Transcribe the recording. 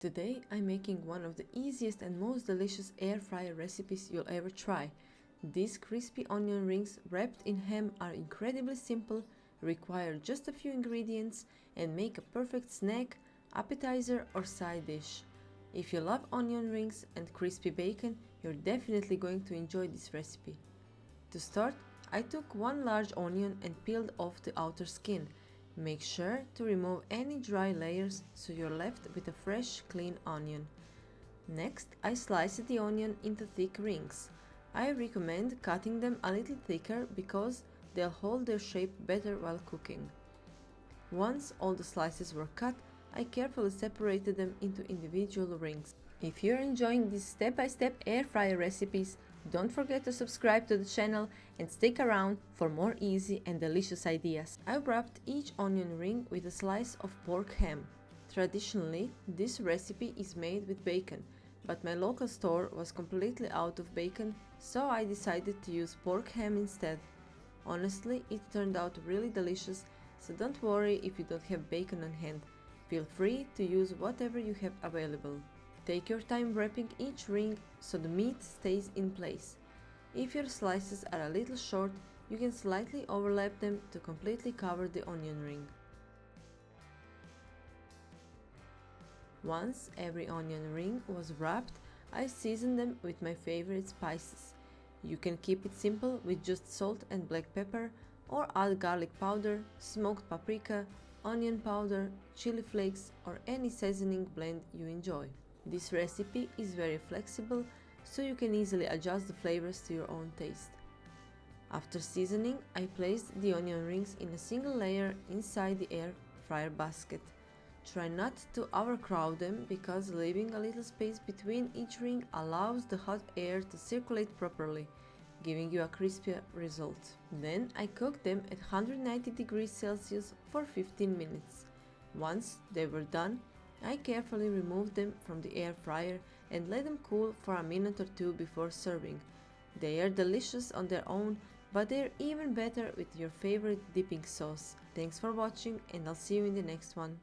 Today I'm making one of the easiest and most delicious air fryer recipes you'll ever try. These crispy onion rings wrapped in ham are incredibly simple, require just a few ingredients, and make a perfect snack, appetizer or side dish. If you love onion rings and crispy bacon, you're definitely going to enjoy this recipe. To start, I took one large onion and peeled off the outer skin. Make sure to remove any dry layers so you're left with a fresh, clean onion. Next, I sliced the onion into thick rings. I recommend cutting them a little thicker because they'll hold their shape better while cooking. Once all the slices were cut, I carefully separated them into individual rings. If you're enjoying these step-by-step air fryer recipes, don't forget to subscribe to the channel and stick around for more easy and delicious ideas. I wrapped each onion ring with a slice of pork ham. Traditionally, this recipe is made with bacon, but my local store was completely out of bacon, so I decided to use pork ham instead. Honestly, it turned out really delicious, so don't worry if you don't have bacon on hand. Feel free to use whatever you have available. Take your time wrapping each ring so the meat stays in place. If your slices are a little short, you can slightly overlap them to completely cover the onion ring. Once every onion ring was wrapped, I seasoned them with my favorite spices. You can keep it simple with just salt and black pepper, or add garlic powder, smoked paprika, onion powder, chili flakes, or any seasoning blend you enjoy. This recipe is very flexible, so you can easily adjust the flavors to your own taste. After seasoning, I placed the onion rings in a single layer inside the air fryer basket. Try not to overcrowd them because leaving a little space between each ring allows the hot air to circulate properly, giving you a crispier result. Then I cooked them at 190 degrees Celsius for 15 minutes. Once they were done, I carefully removed them from the air fryer and let them cool for a minute or two before serving. They are delicious on their own, but they're even better with your favorite dipping sauce. Thanks for watching, and I'll see you in the next one.